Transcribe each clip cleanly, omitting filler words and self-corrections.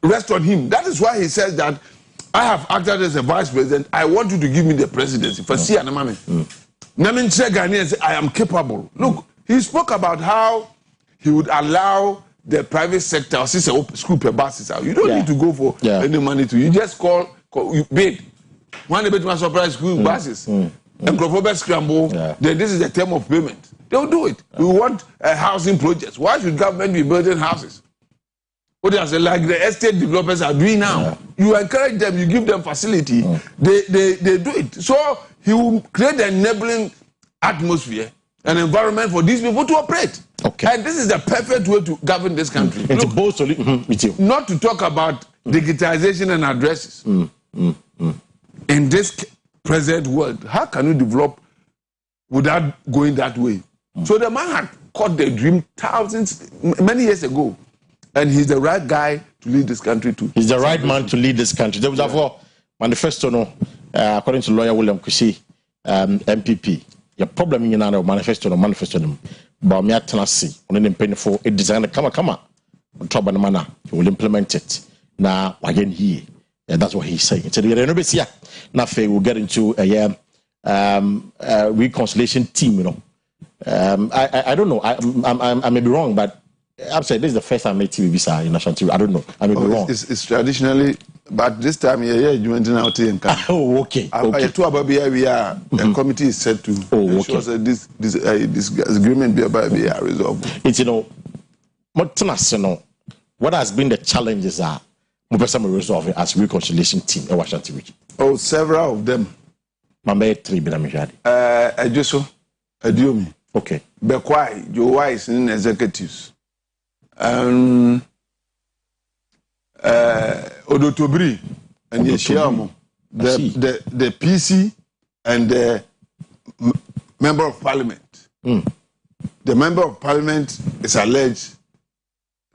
rest on him. That is why he says that I have acted as a vice president. I want you to give me the presidency. For see and mami. I am capable. Look, he spoke about how he would allow the private sector, school per buses out. You don't need to go for any money to. You just call you bid. One bit my surprise school buses. And Crawford scramble. Then this is the term of payment. They'll do it. We want housing projects. Why should government be building houses? What else? Like the estate developers are doing now. You encourage them, you give them facility. They do it. So he will create an enabling atmosphere, an environment for these people to operate. Okay. And this is the perfect way to govern this country. Look, not to talk about digitization and addresses. In this present world, how can you develop without going that way? So the man had caught the dream many years ago. And he's the right guy to lead this country too. He's the right man to lead this country. Therefore, manifesto, no, according to lawyer William Kwasi, MPP, your problem in your manifesto, but me at Tennessee, on an painful a design, come on top of the manner, he will implement it. Now, again, that's what he's saying. So, now, we'll get into a reconciliation team, you know. I don't know, I may be wrong, but I'm saying this is the first time I made TV visa in national TV. I don't know. I may be wrong. It's traditionally, but this time, you went out in Canada. Oh, okay. The committee is set to ensure that this agreement be resolved. It's, you know, what has been the challenges are resolve it as reconciliation team in Washington region? Oh, several of them. Ajuso, Adiomi. Okay. Bekwai, Joe Wise in executives. Odotobri and Yeshiamo, the PC and the member of parliament. The member of parliament is alleged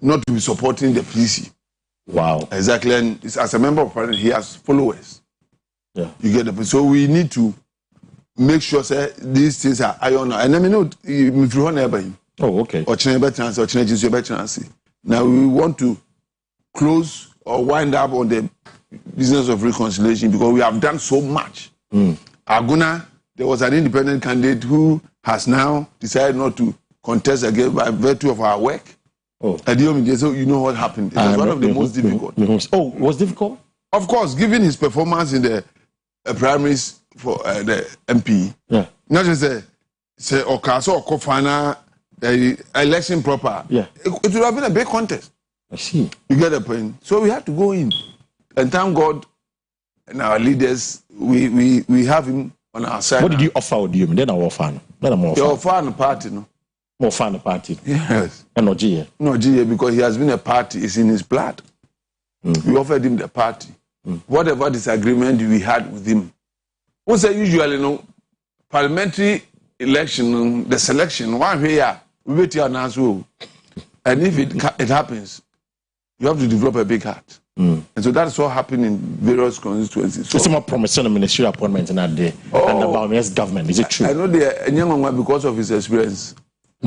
not to be supporting the PC. Wow. Exactly. And as a member of parliament, he has followers. Yeah. You get the. So we need to make sure that these things are iron. And I mean, if you want to oh, okay. Now we want to close or wind up on the business of reconciliation because we have done so much. Aguna, there was an independent candidate who has now decided not to contest again by virtue of our work. Oh. So you know what happened. It was one of the most difficult. Oh, it was difficult? Of course, given his performance in the primaries for the MP. Yeah. Not just say Okaso or Kofana. Election proper. Yeah. It would have been a big contest. I see. You get the point. So we had to go in. And thank God and our leaders, we have him on our side. What did you offer with you? Then our fan. Your offer party, no? More fan party. Yes. And no GA. No GA because he has been a party, it's in his blood. We offered him the party. Whatever disagreement we had with him. We say usually, parliamentary election, the selection, one here. We wait here now, and if it happens, you have to develop a big heart. And so that's what happened in various constituencies. So someone promising a ministerial appointment in that day and the Baumier's government. Is it true? I know the young one because of his experience.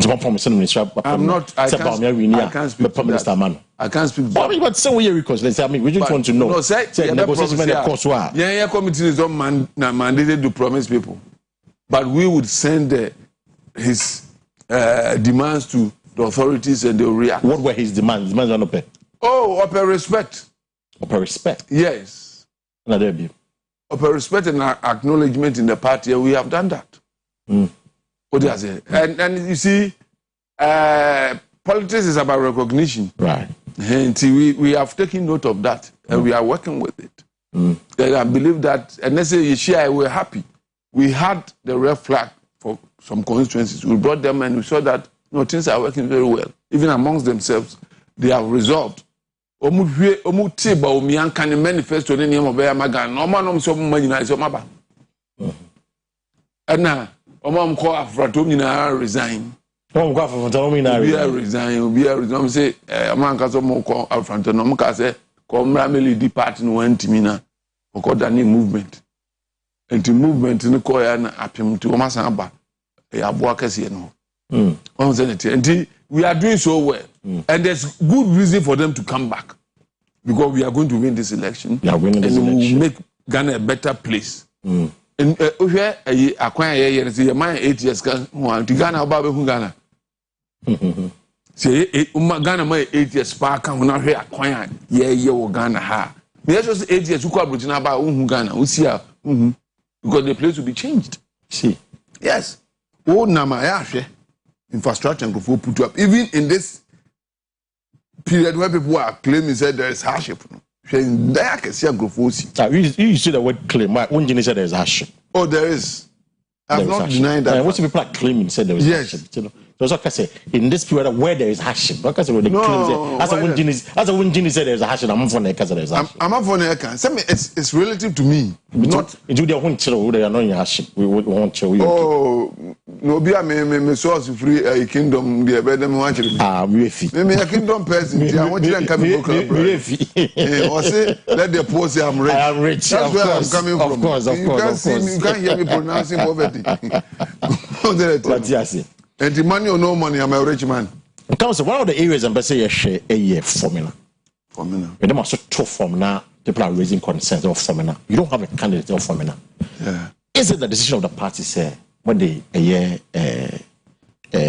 Someone promising a ministerial appointment. I can't speak to that. I can't speak to that. But say we reconcile. I mean, we just want to know. No, say yeah, committee is not mandated to promise people. But we would send his demands to the authorities and they will react. What were his demands? Demands on OPE? Oh, OPE respect. OPE respect? Yes. OPE respect and acknowledgement in the party, and we have done that. What do I say? And you see, politics is about recognition. Right. And we have taken note of that, and we are working with it. And I believe that, and let's say, we're happy. We had the red flag for some constituencies. We brought them and we saw that things are working very well. Even amongst themselves, they have resolved. Manifesto and now, resign. Resign. Say, a man can call Alfranto, say, come Rameli party no antimina, or call the movement. And the movement in the choir and appeal to Masamba, a Abuakasi no. And we are doing so well. And there's good reason for them to come back. because we are going to win this election. We are winning this election. We will make Ghana a better place. And where acquire years, your mind 8 years can want to Ghana about Ghana. Say Ghana my 8 years spark and not here acquire Ghana ha. There's just 8 years who call Britain about Ghana, who see because the place will be changed. See, yes. Oh, Namayashe infrastructure and go put up. Even in this period where people are claiming that there is hardship. You see the word claim. My own said there is hardship. Oh, there is. I've not denied that. What people are claiming said there is hardship. There's like I say in this period where there is hardship. Because they claim as a Winjini said there is a hardship. I'm for Neka there is hardship. I'm for Neka. It's relative to me. Not into their own children. They are not in hardship. We won't show you. Oh, no, be a me source free a kingdom. The better watch it. Me a kingdom person. I want you to come in. Or say let the poor say I'm rich. I am rich. That's where I'm coming from. Of course. You can't see me. You can't hear me pronouncing poverty. What you say? And the money or no money, I'm a rich man. Council, one of the areas I'm say a share a year formula. Formula. But them are so tough formula. People are raising concerns of formula. You don't have a candidate of formula. Yeah. Is it the decision of the party say when they a year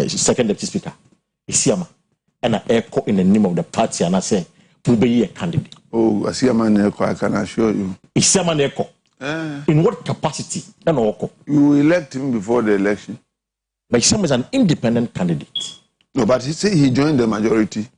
second deputy speaker, Isiama, and I echo in the name of the party and I say will be a candidate. Oh, Isiama echo, I can assure you. Isiama echo. In what capacity? And you will elect him before the election. But Isiama is an independent candidate. No, but he said he joined the majority.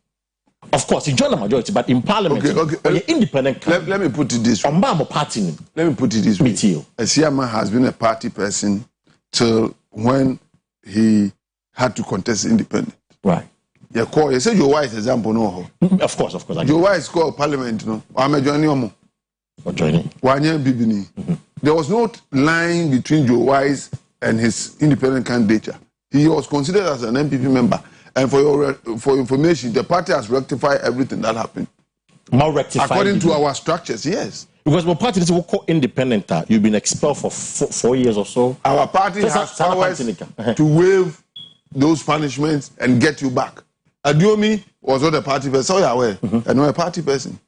Of course, he joined the majority, but in parliament, okay. Independent candidate. Let me put it this way. Party. Let me put it this way. Isiama has been a party person till when he had to contest independent. Right. You said your wife's example, no? Of course. Your wife's called parliament, no? I'm a joining. There was no line between Joe Wise and his independent candidature. He was considered as an MPP member. And for information, the party has rectified everything that happened. More rectified? According to our structures, yes. Because my party is independent. You've been expelled for 4 years or so. Our party has powers to waive those punishments and get you back. Adiomi was not a party person. So you're aware. And not a party person.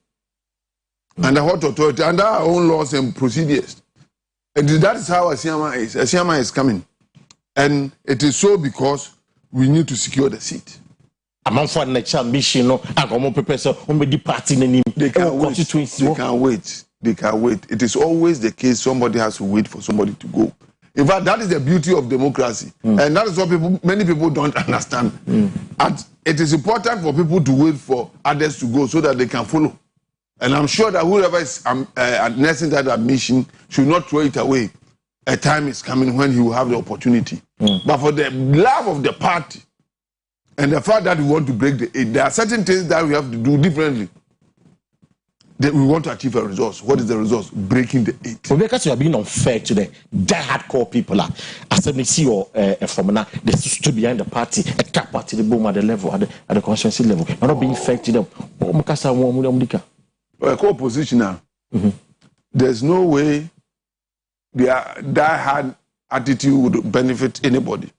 Under what authority? Under our own laws and procedures. And that is how Isiama is. Isiama is coming. And it is so because we need to secure the seat. They can wait. They can wait. It is always the case somebody has to wait for somebody to go. In fact, that is the beauty of democracy. And that is what many people don't understand. And it is important for people to wait for others to go so that they can follow. And I'm sure that whoever is announcing that admission should not throw it away. A time is coming when he will have the opportunity. But for the love of the party and the fact that we want to break the eight, there are certain things that we have to do differently. That we want to achieve a result. What is the result? Breaking the eight. Well, because you are being unfair to the hardcore people. As they see your formula, they stood behind the party, a cap party, the boom at the level, at the constituency level. You're not being fair to them. A co-opposition now. There's no way that hard attitude would benefit anybody.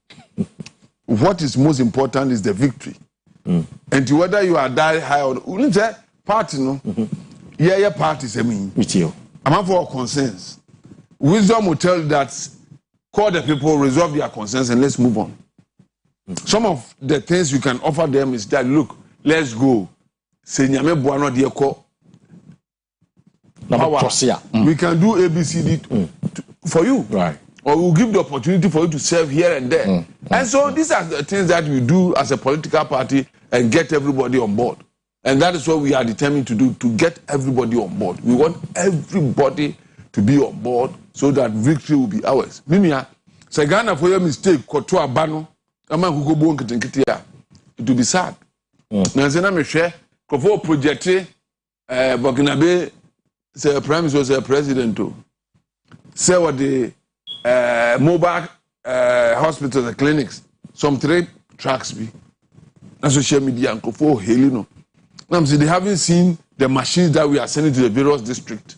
What is most important is the victory. And whether you are die high or party, no, parties. I mean, I'm for concerns. Wisdom will tell you that call the people, resolve their concerns, and let's move on. Some of the things you can offer them is that look, let's go. Say nyame buano die ko. We can do ABCD for you. Right. Or we'll give the opportunity for you to serve here and there. And so these are the things that we do as a political party and get everybody on board. And that is what we are determined to do, to get everybody on board. We want everybody to be on board so that victory will be ours. Mimia, say Ghana for your mistake, Kotua Bano, Ama Hugo Nkitiya, it will be sad. Nanzena Meshe, Kofo projecte, Burkinabe, say Prime Minister, say President, say what the mobile hospitals and clinics, some 3 tracks be. And social media and Kofo Helino. Now, they haven't seen the machines that we are sending to the various districts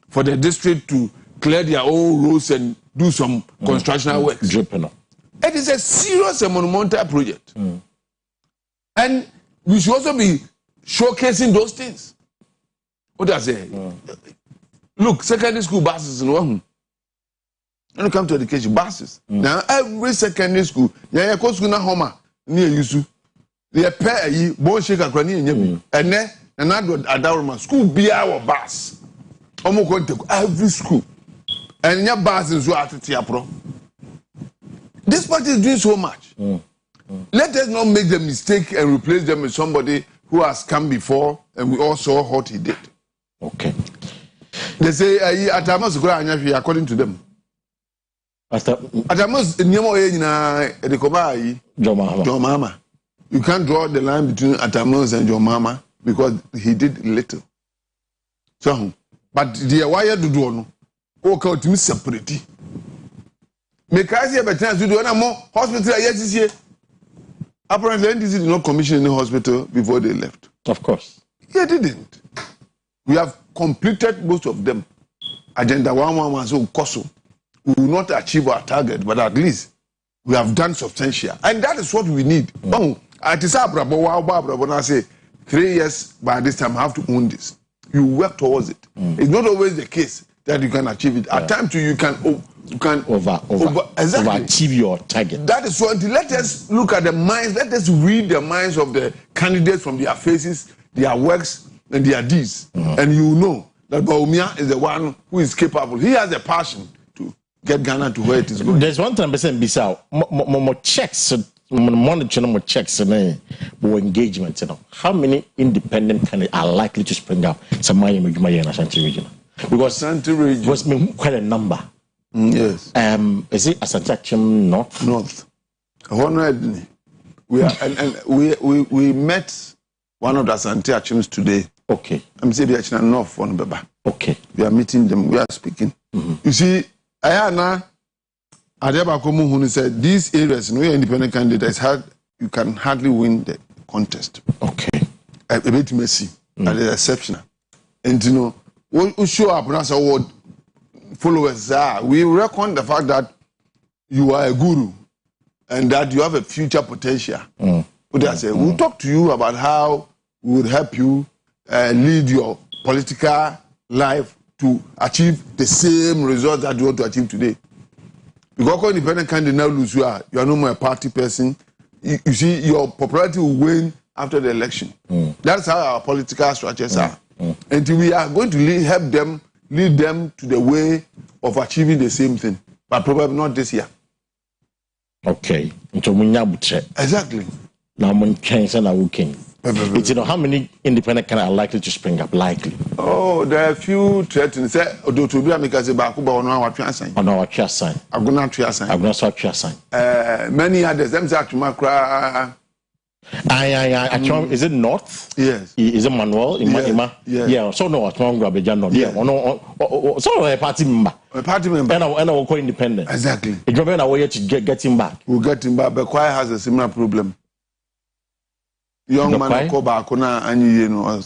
for the district to clear their own roads and do some constructional work. It is a serious and monumental project. And we should also be showcasing those things. What I say? Look, secondary school buses in one. When you come to education, buses. Now every secondary school, yeah, go school na home near you. They pay you bon shake granny and you. And then another adorma school be our bus. Almost going to every school. And your buses are at Tiapro. This party is doing so much. Let us not make the mistake and replace them with somebody who has come before and we all saw what he did. Okay. They say according to them. Atamos John Mama. You can't draw the line between Atamos and John Mama because he did little. So, but the wire to do no. Okay, to me separate. Make I see a chance to do no more hospital. Yes, apparently NDC did not commission any hospital before they left. Of course. They didn't. We have completed most of them. Agenda 111 so COSO. We will not achieve our target, but at least we have done substantial. And that is what we need. I say 3 years by this time I have to own this. You work towards it. It's not always the case that you can achieve it. At times you can overachieve your target. That is what. Let us look at the minds. Let us read the minds of the candidates from their faces, their works, and their deeds, and you know that Bawumia is the one who is capable. He has a passion to get Ghana to where it is going. There's one thing I'm saying, Bissau, more checks, more checks, and more engagement. You know, how many independent candidates are likely to spring up? Samaya Mujumaya and Ashanti region, because Ashanti region was quite a number. Yes. Is it Ashanti Achim North? North. We are and we met one of the Ashanti Achims today. Okay. I'm saying the Achim North one Baba. Okay. We are meeting them. We are speaking. You see, Ayana Adeba Komu Hunu said these areas, no independent candidates you can hardly win the contest. Okay. A bit messy. And it's exceptional. And you know, we show up as award followers are. We reckon the fact that you are a guru and that you have a future potential. We'll talk to you about how we would help you lead your political life to achieve the same result that you want to achieve today. Because independent candidate now lose you are no more a party person. You see, your popularity will wane after the election. That's how our political structures are. And we are going to lead them to the way of achieving the same thing, but probably not this year. Okay. Exactly. Now, you know, how many independent candidates are likely to spring up? Likely. Oh, there are a few threatening. Say, Odo to be a because Bakuba on our sign. On our chair sign. I'm going to sign. I'm going to chair sign. Many others. Them say to Macra. Is it North? Yes. Is it Manuel? Yeah. So no, what's wrong with John? Yeah. So a party member. A party member. And I will call independent. Exactly. If you're going away to get him back. We'll get him back. But Kwai has a similar problem. Young man call back and you know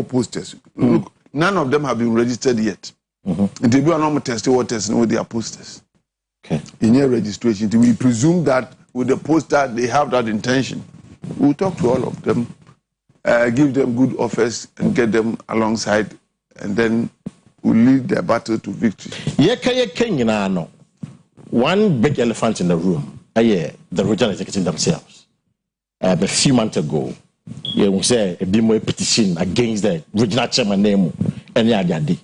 posters. Look, none of them have been registered yet. And they do a normal testing with their posters. Okay. In your registration, we presume that with the poster they have that intention. We'll talk to all of them, give them good offers and get them alongside, and then we'll lead their battle to victory. One big elephant in the room, the regional executives themselves. A few months ago, you say a bit more petition against the regional chairman name any other day.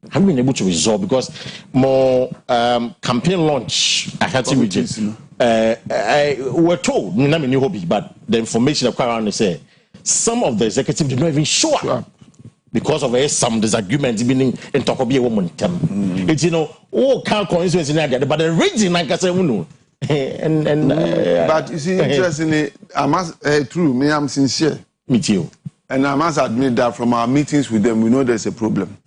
Have been able to resolve because more campaign launch I had to region. We're told, but the information acquired around say some of the executives did not even show up because of some disagreements being in Tokobi woman. It's can't coincidence in that, but the region like I said, no. But you see, interestingly, I must true. Me, I'm sincere. Me too. And I must admit that from our meetings with them, we know there's a problem.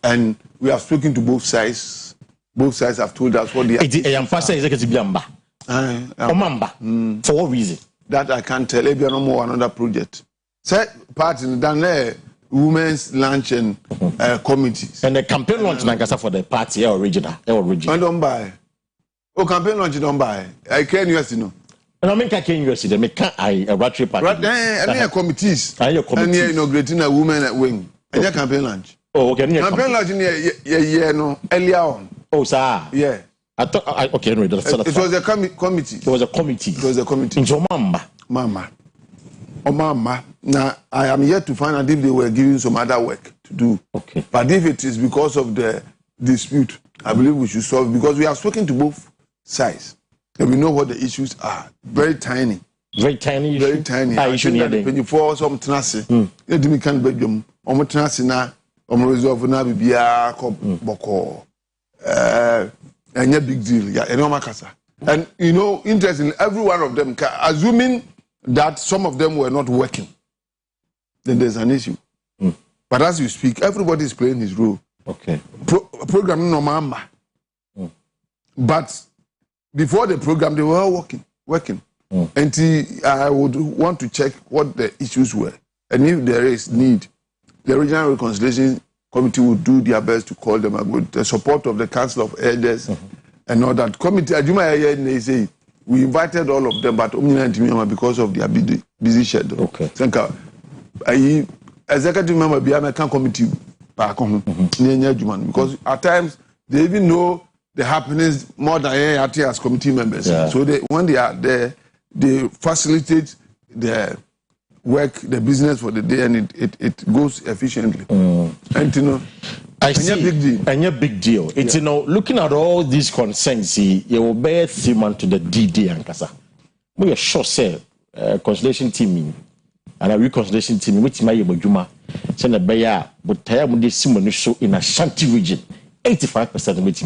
And we have spoken to both sides. Both sides have told us what they are. For what reason? That I can't tell. Maybe no more another project. Set part in the women's lunch and committees. And the campaign launch for the party original. I don't buy. Oh, campaign launch don't buy. I can't know. And I mean, I can't university. I a rotary party. Right, and committees. And you're inaugurating a women at wing. And your campaign lunch. Oh, okay. Campaign lunch in no earlier on. Oh, sir. Yeah. I thought okay, anyway, it was a committee. It was a committee. It was a committee. Into Mama. Now I am yet to find out if they were giving some other work to do. Okay. But if it is because of the dispute, I believe we should solve, because we have spoken to both sides and we know what the issues are. Very tiny. Very tiny. Very tiny. I think that the 24 some tenacity. Let me can bedroom. Omo tenacity na omo resolve na bibia ko boko. And a big deal. Yeah, enormous kasa. And you know, interestingly, every one of them, assuming that some of them were not working, then there's an issue. But as you speak, everybody is playing his role. Okay. Programming no mama. But before the program, they were all working. And I would want to check what the issues were. And if there is need, the Regional Reconciliation Committee will do their best to call them with the support of the Council of Elders and all that. Committee, they say, we invited all of them, but because of their busy schedule. Okay. Executive member be a committee because at times they even know the happenings more than as committee members. Yeah. So when they are there, they facilitate the work, the business for the day, and it goes efficiently. And you know, I see. Big deal. And a big deal. It's you know, looking at all these concerns, you will bear 3 months to the DD and Kasa. We are sure, say, conciliation team and a reconciliation team, which may be Juma, send a bayer, but Tayam de Simon show in Ashanti region, 85% of it.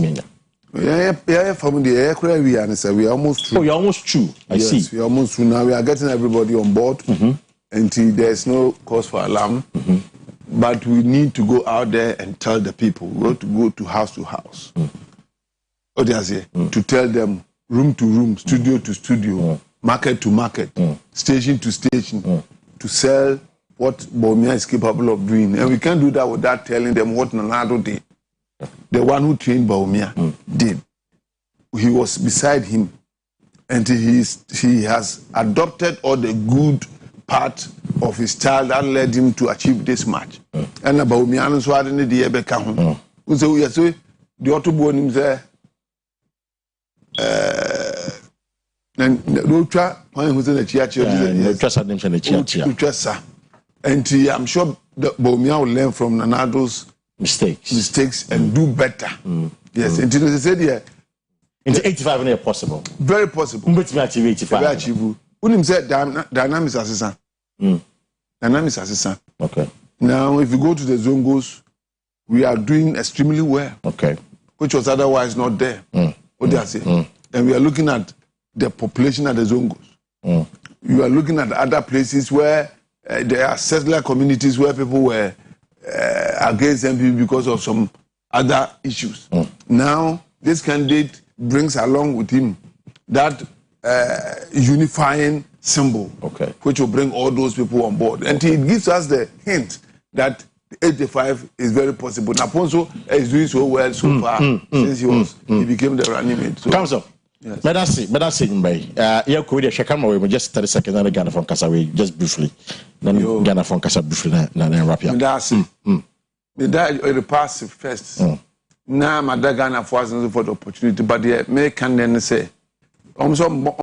Yeah, from the aircraft we are, we are almost through. Oh, you're almost true. I see. We are almost through now. We are getting everybody on board until there's no cause for alarm. But we need to go out there and tell the people. We want to go to house. What do I say? To tell them room to room, studio to studio, market to market, station to station, to sell what Bawumia is capable of doing. And we can't do that without telling them what Nanado did. The one who trained Bawumia did. He was beside him, and he has adopted all the good part of his style that led him to achieve this match. And Bawumia no so ade ne de ebeka ho. So we say the otobo nim say no twa when who say na chia Trust them and chia. And I'm sure that Bawumia will learn from Nanado's mistakes and do better. Yes, and they said yeah. Into 85 and possible. Very possible. But we achieve 85. Unim said dynamics assistant. Dynamics assistant. Okay. Now, if you go to the Zongos, we are doing extremely well. Okay. Which was otherwise not there. What do I say? And we are looking at the population at the Zongos. You are looking at other places where there are settler communities where people were against MPP because of some other issues. Now, this candidate brings along with him that unifying symbol, which will bring all those people on board. And it gives us the hint that 85 is very possible. Naponso is doing so well so far since he became the running mate. So, comes up. Yes. But that's it, Mbay. Yeah, could we just 30 seconds and Ghana from Kasaway, just briefly. Then Ghana from Kasa briefly, then wrap up. That's it. The past first. Now, my Ghana for the opportunity, but the American then say,